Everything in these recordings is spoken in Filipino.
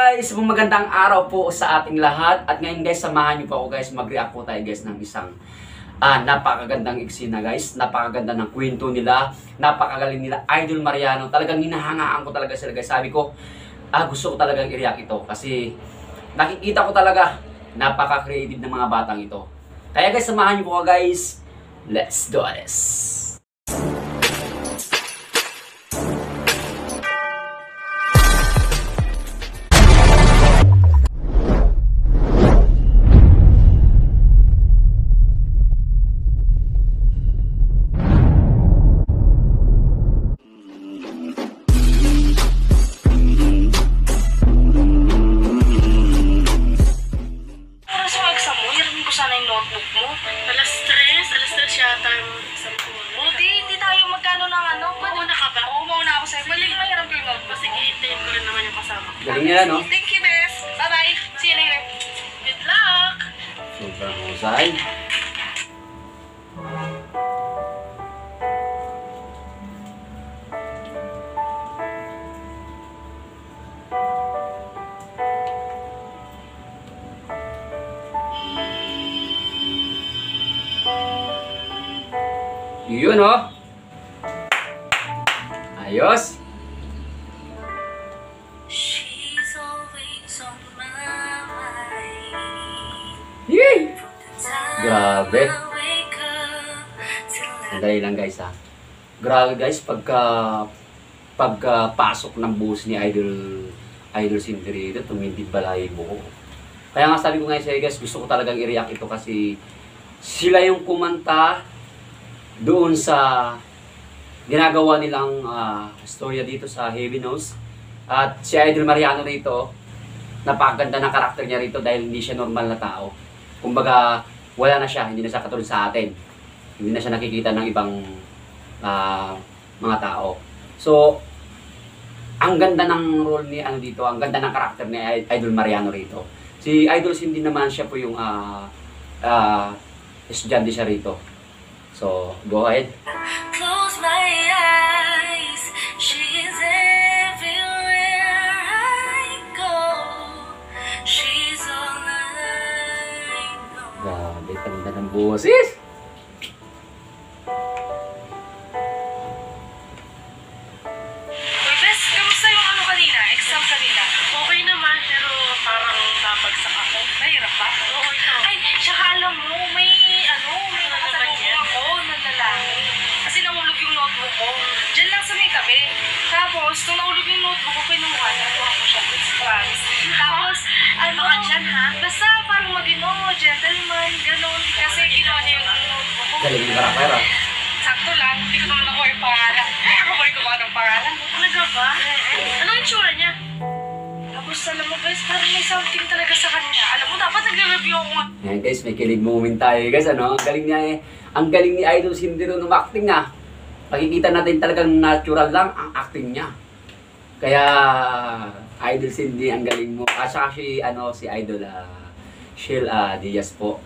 guys, magandang araw po sa ating lahat. At ngayon guys, samahan niyo po ako guys, mag-react po tayo guys ng isang napakagandang eksena guys. Napakaganda ng kwento nila, napakagaling nila Idol Mariano. Talagang hinahangaan ko talaga sila guys. Sabi ko, gusto ko talagang i-react ito kasi nakikita ko talaga napaka-creative ng mga batang ito. Kaya guys, samahan niyo po ako guys. Let's do this. Alas 3 yata yung exam ko. Buti, hindi tayo magkano ng ano. Mauna ka ba? Oo, mauna ako sa'yo. Maling mahirap yung notebook. Sige, hintayin ko rin naman yung kasama. Galing nila, no? Thank you, Bes. Bye-bye. See you later. Good luck! Sobrang husay. Yun oh. Ayos. Yay! Grabe. Sandali lang guys ha. Grabe guys, pagkapasok ng buhos ni Idol Cindy dito, tumindid balay mo. Kaya nga sabi ko nga sa'yo guys, gusto ko talagang i-react ito kasi sila yung kumanta doon sa ginagawa nilang storya dito sa Heaven Knows. At si Idol Mariano rito, napakaganda ng karakter niya rito dahil hindi siya normal na tao. Kumbaga, wala na siya, hindi na siya katulad sa atin. Hindi na siya nakikita ng ibang mga tao. So, ang ganda ng role ni dito, ang ganda ng karakter ni Idol Mariano rito. Si Idol Cindy naman siya po yung estudyante siya rito. So, go ahead. Close my eyes, she is everywhere I go. She's all I know. Grabe, tanda ng boses. Uy, Bes, kamusta yung ano kanina? Exam kanina? Okay naman, pero parang nabagsak ako. Mahirap ba? Oo, ito. Ay, tsaka alam mo, may nakasalubong ako ng lalaki. Kasi nahulog yung notebook ko. Diyan lang sa may tabi. Tapos, nung nahulog yung notebook ko, kinuha niya. Kuha ko siya. It's promise. Tapos, ano ka dyan, ha? Basta parang magino, gentleman, ganun. Kasi kinuha niya yung notebook ko. Galing yung karakter ah. Sakto lang, hindi ko naman ako yung pangalan. Ako ba yung ng pangalan? Talaga ba? Anong itsura niya? Tapos alam mo guys, parang may something talaga sa kanya. Alam mo, dapat nag-review ako nga. Ayan guys, may kilig moment tayo guys, ano? Ang galing niya ang galing ni Idol Cindy rin acting niya. Makikita natin talagang natural lang ang acting niya. Kaya, Idol Cindy, ang galing mo. Saka si Idol Shell Diaz po.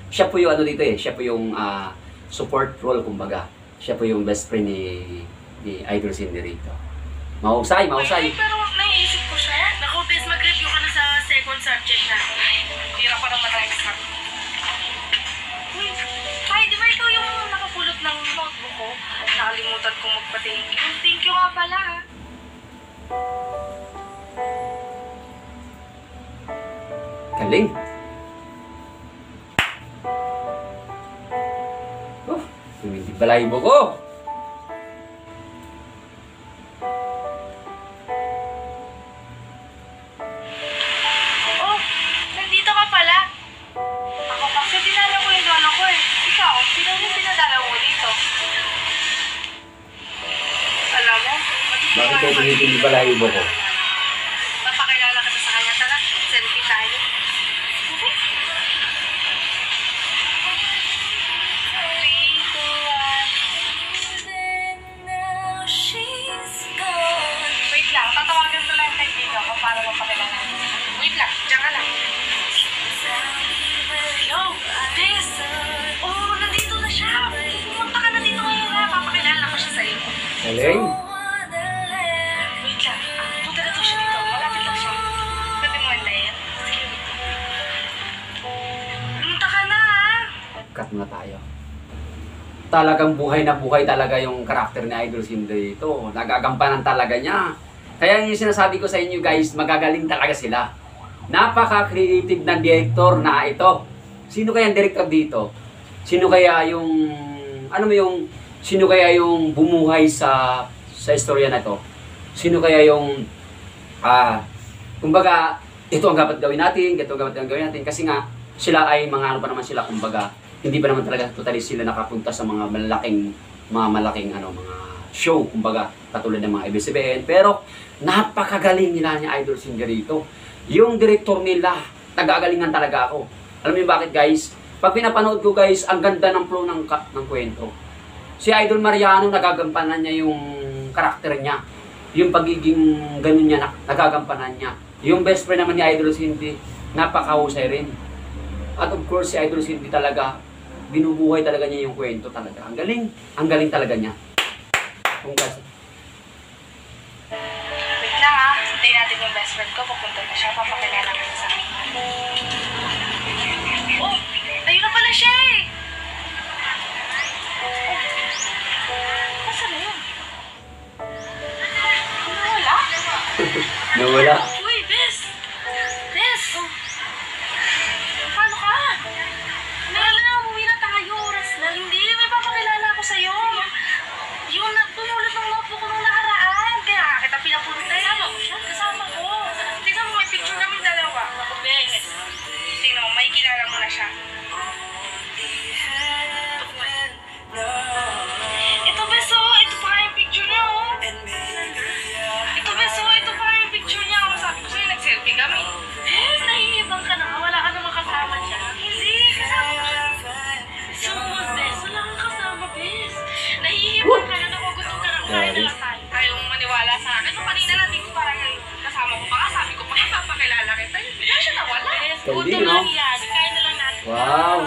Siya po yung siya po yung support role kumbaga. Siya po yung best friend ni Idol Cindy rito. Mahusay. Ay, pero naiisip ko siya. Naku, Bes, mag-review ka na sa second subject na. Hirap pa naman tayo sa Ay, di ba ikaw yung nakapulot ng notebook ko? Nakalimutan kong magpa-thank you. Thank you nga pala, ha? Galing. Hindi balahibo ko. Oh, nandito ka pala. Ako kasi dinala ko yung lola ko eh. Ikaw, sino yung pinadala mo dito? Alam mo, Bakit kayo hindi balahibo ko? Papakilala kita sa kanya. Tara, selfie tayo. Okay? 3, 2, 1. Wait lang, tatawagan ko lang yung kaibigan ko para mapakilala. Wait lang, diyan ka lang. Hello, Bes. Oh, nandito na siya. Pumunta ka na dito ngayon ha. Papakilala ko siya sa'yo. Galing. Wait lang. Punta na to siya dito. Malapit lang siya. muna tayo. Talagang buhay na buhay talaga yung karakter ni Idol Cindy ito. Nagagampanan talaga niya. Kaya yung sinasabi ko sa inyo guys, magagaling talaga sila. Napaka-creative ng director na ito. Sino kaya ang director dito? Sino kaya yung, sino kaya yung bumuhay sa istorya na ito? Sino kaya yung, kumbaga, ito ang dapat gawin natin, ito ang dapat gawin natin. Kasi nga, sila ay mga ano pa naman sila, kumbaga, hindi pa naman talaga totally sila nakapunta sa mga malaking mga show, kumbaga, katulad ng mga ABS-CBN. Pero, napakagaling nila ni Idol Cindy rito. Yung director nila, nagagalingan talaga ako. Alam niyo bakit guys? Pag pinapanood ko guys, ang ganda ng flow ng kwento. Si Idol Mariano, nagagampanan niya yung karakter niya. Yung pagiging ganun niya, nagagampanan niya. Yung best friend naman ni Idol Cindy, napakahusay rin. At of course, si Idol Cindy talaga, binubuhay talaga niya yung kwento talaga. Ang galing talaga niya. Congrats. Wait lang ha. Hintayin natin yung best friend ko. Pupunta na siya. Papakilala ko sa akin. Oh! Ayun na pala siya eh! Nasaan na yun? Nawala? Nawala. Uy, Bes! Bes! Paano ka? Umuwi na tayo. Oras na. Hindi, may papakilala ako sa'yo. Yung pumulot ng notebook ko nung nakaraan. Kaya kita pinapunta. Kasama ko siya? Kasama ko. Tingnan mo, may picture kami dalawa. Bes. Tingnan mo, may kilala mo na siya. Ito, Bes, oh. Ito pa yung picture niya, oh. Ito, Bes, oh. Ito pa yung picture niya. Oh. Sabi ko sa'yo, nag-selfie kami. Bes, nahihibang ka na. Wala ka namang kasama siya. Hindi, kasama ko siya. Sus, Bes, wala kang kasama, Bes. Nahihibang ka na. Nakugutom ka na. Kumain na lang tayo. Ayaw mong maniwala sa akin. So, kanina natin ko parang kasama ko pa nga. Sabi ko pa nga, papakilala kita. Bigla siya nawala. Bes, gutom lang yan. Kain na lang natin. Wow!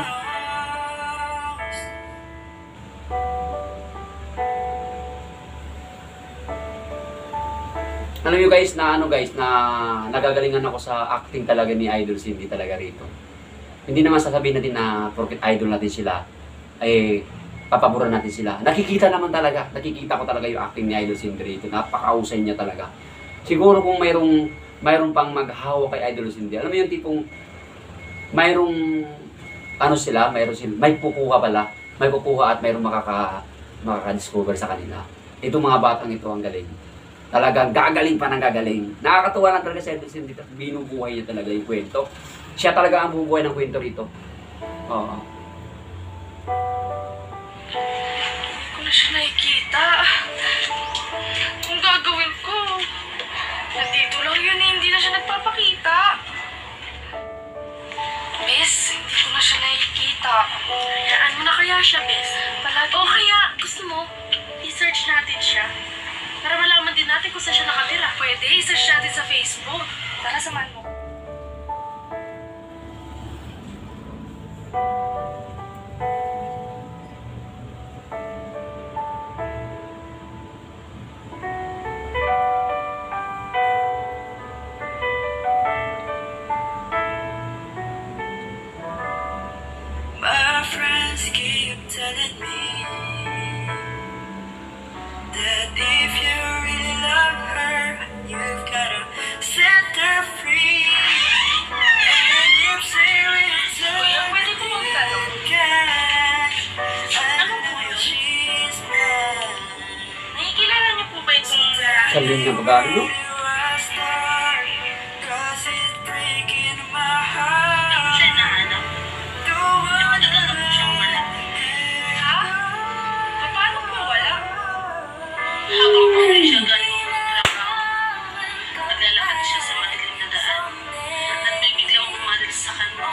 Alam nyo guys, na nagagalingan ako sa acting talaga ni Idol Cindy talaga rito. Hindi naman sasabihin natin na porket idol natin sila, ay papaboran natin sila. Nakikita ko talaga yung acting ni Idol Cindy rito. Napakausay niya talaga. Siguro kung mayroong pang maghawa kay Idol Cindy, alam mo yung tipong mayroong may kukuha pala. May kukuha at mayroong makaka-discover sa kanila. Itong mga batang ito ang galing. Talagang gagaling pa ng gagaling. Nakakatuwa lang talaga si Idol Cindy. Binubuhay niya talaga yung kwento. Siya talaga ang bumubuhay ng kwento rito. Oo. Hindi ko na siya nakikita. Kung gagawin ko, nandito lang yun eh. Hindi na siya nagpapakita. Bes, hindi ko na siya nakikita. Hayaan mo na kaya siya, Bes. O kaya, gusto mo, i-search natin siya. Para malaman din natin kung saan siya nakatira. Pwede, i-search natin sa Facebook. Tara, samahan mo. My friends keep telling me that if you really love her, you've gotta set her free. And if she returns Pwede ko magtanong. again, I Ano po know yun? she's mine. Nakikilala niyo po ba itong lalaki? Galing na pag-ano, no? I start, 'cause it's breaking my Hindi ko heart. siya nahanap. Don't wanna Matagal na po siyang wala. Ha? Paano po wala? Habang po siya galing ng trabaho, naglalakad siya sa madilim na daan at may biglang umalis sa kanya.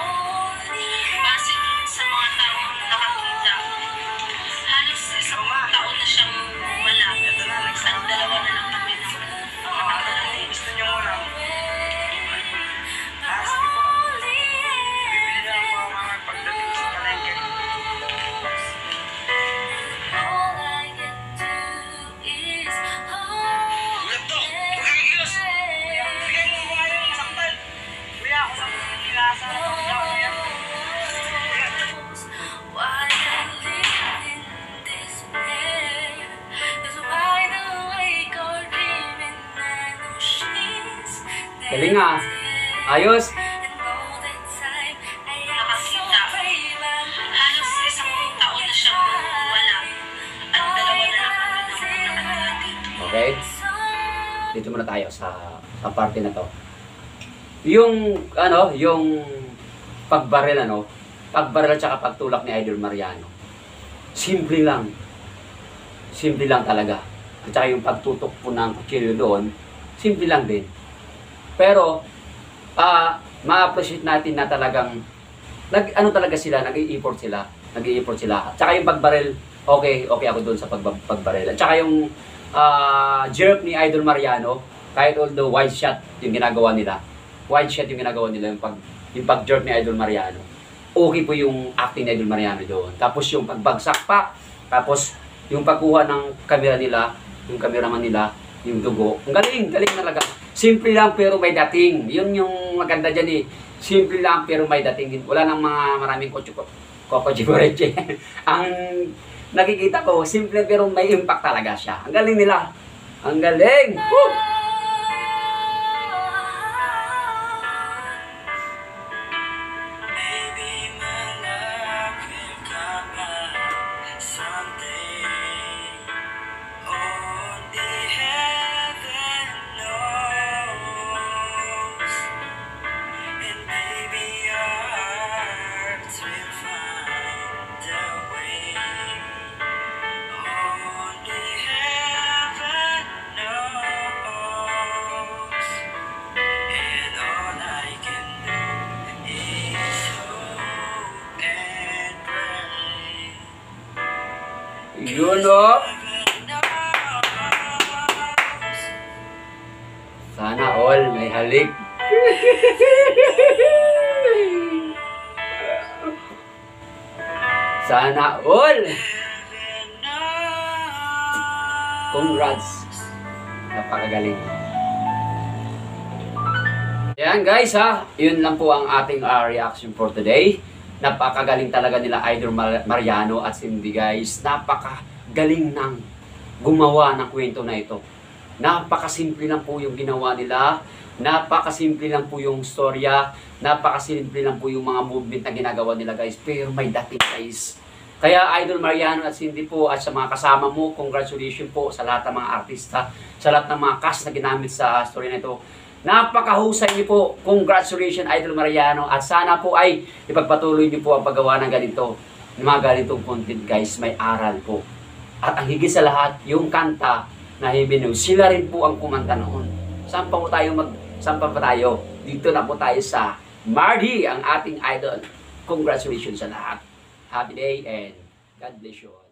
Base sa mga taong nakakita, halos isang taon na siyang wala at dalawa na lang kami ng Galing nga. Ayos. Nakakita. Halos isang taon na siyang wala. At dalawa na lang kami ng nakatira dito. Okay? Dito muna tayo sa parte na to. Yung pagbaril pagbaril at saka pagtulak ni Idol Mariano. Simple lang. Simple lang talaga. At saka yung pagtutok po ng kutsilyo doon, simple lang din. Pero, ma-appreciate natin na talagang, talaga sila, nag-i-effort sila. At saka yung pagbaril, okay ako doon sa pagbaril. At saka yung jerk ni Idol Mariano, kahit although wide shot yung ginagawa nila, yung pag-jerk ni Idol Mariano, okay po yung acting ni Idol Mariano doon. Tapos yung pagbagsak pa, tapos yung pagkuha ng camera nila, yung cameraman nila, yung dugo. Ang galing talaga. Simple lang pero may dating. Yun yung maganda dyan eh. Simple lang pero may dating. Wala nang mga maraming kokojiboreche. Ang nakikita ko, simple pero may impact talaga siya. Ang galing nila. Ang galing! Woo! Maybe my love will come back someday. Only heaven knows. And maybe our hearts will find a way. Only heaven knows. And all I can do is hope and pray. Yun o. Heaven knows. Sana all may halik. Sana all. Heaven knows. Congrats. Napakagaling. Yan guys ha. Yun lang po ang ating reaction for today. Napakagaling talaga nila Idol Mariano at Cindy guys. Napakagaling ng gumawa ng kwento na ito. Napakasimple lang po yung ginawa nila. Napakasimple lang po yung storya. Napakasimple lang po yung mga movement na ginagawa nila guys. Pero may dating guys. Kaya Idol Mariano at Cindy po at sa mga kasama mo, congratulations po sa lahat ng mga artista, sa lahat ng mga cast na ginamit sa story na ito. Napakahusay niyo po. Congratulations Idol Mariano at sana po ay ipagpatuloy niyo po ang paggawa ng ganito. Ng mga ganitong content guys, may aral po. At ang higit sa lahat, yung kanta na Heaven Knows, sila rin po ang kumanta noon. Saan pa pa tayo? Dito na po tayo sa Mardy, ang ating idol. Congratulations sa lahat. Happy day and God bless you all.